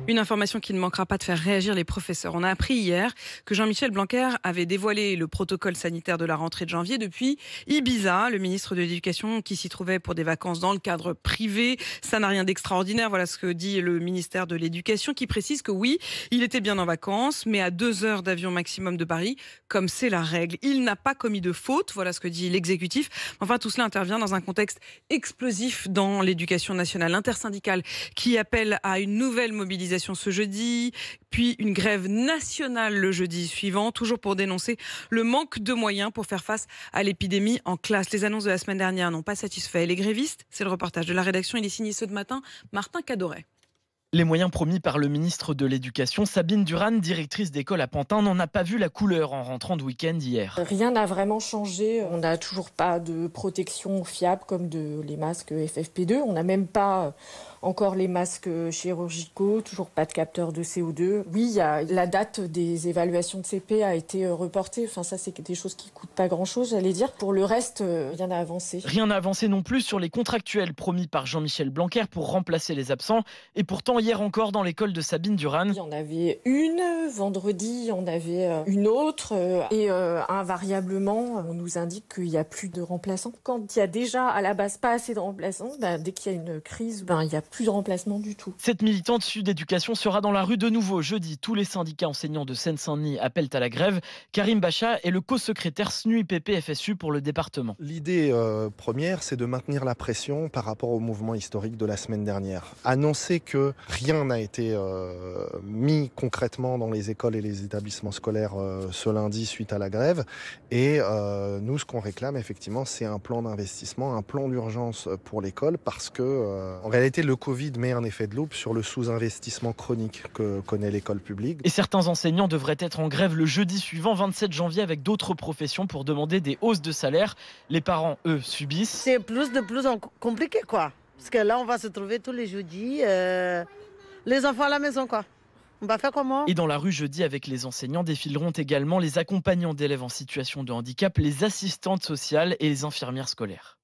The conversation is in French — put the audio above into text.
Une information qui ne manquera pas de faire réagir les professeurs. On a appris hier que Jean-Michel Blanquer avait dévoilé le protocole sanitaire de la rentrée de janvier depuis Ibiza. Le ministre de l'Éducation qui s'y trouvait pour des vacances dans le cadre privé. Ça n'a rien d'extraordinaire. Voilà ce que dit le ministère de l'Éducation qui précise que oui, il était bien en vacances, mais à 2 heures d'avion maximum de Paris, comme c'est la règle. Il n'a pas commis de faute. Voilà ce que dit l'exécutif. Enfin, tout cela intervient dans un contexte explosif dans l'éducation nationale. L'intersyndicale qui appelle à une nouvelle mobilisation ce jeudi, puis une grève nationale le jeudi suivant, toujours pour dénoncer le manque de moyens pour faire face à l'épidémie en classe. Les annonces de la semaine dernière n'ont pas satisfait les grévistes. C'est le reportage de la rédaction. Il est signé ce matin, Martin Cadoret. Les moyens promis par le ministre de l'Éducation, Sabine Duran, directrice d'école à Pantin, n'en a pas vu la couleur en rentrant de week-end hier. Rien n'a vraiment changé. On n'a toujours pas de protection fiable comme les masques FFP2. On n'a même pas encore les masques chirurgicaux, toujours pas de capteur de CO2. Oui, la date des évaluations de CP a été reportée. Enfin, ça, c'est des choses qui coûtent pas grand-chose, j'allais dire. Pour le reste, rien n'a avancé. Rien n'a avancé non plus sur les contractuels promis par Jean-Michel Blanquer pour remplacer les absents. Et pourtant, hier encore, dans l'école de Sabine Duran, il y en avait une, vendredi, il y en avait une autre. Et invariablement, on nous indique qu'il n'y a plus de remplaçants. Quand il y a déjà à la base pas assez de remplaçants, dès qu'il y a une crise, il n'y a plus de remplacement du tout. Cette militante Sud Éducation sera dans la rue de nouveau jeudi. Tous les syndicats enseignants de Seine-Saint-Denis appellent à la grève. Karim Bacha est le co-secrétaire SNUIPP-FSU pour le département. L'idée première, c'est de maintenir la pression par rapport au mouvement historique de la semaine dernière. Annoncer que rien n'a été mis concrètement dans les écoles et les établissements scolaires ce lundi suite à la grève. Et nous, ce qu'on réclame effectivement, c'est un plan d'investissement, un plan d'urgence pour l'école parce que en réalité, le Covid met un effet de loupe sur le sous-investissement chronique que connaît l'école publique. Et certains enseignants devraient être en grève le jeudi suivant, 27 janvier, avec d'autres professions pour demander des hausses de salaire. Les parents, eux, subissent. C'est de plus en compliqué, quoi. Parce que là, on va se trouver tous les jeudis, les enfants à la maison, quoi. On va faire comment ? Et dans la rue jeudi, avec les enseignants, défileront également les accompagnants d'élèves en situation de handicap, les assistantes sociales et les infirmières scolaires.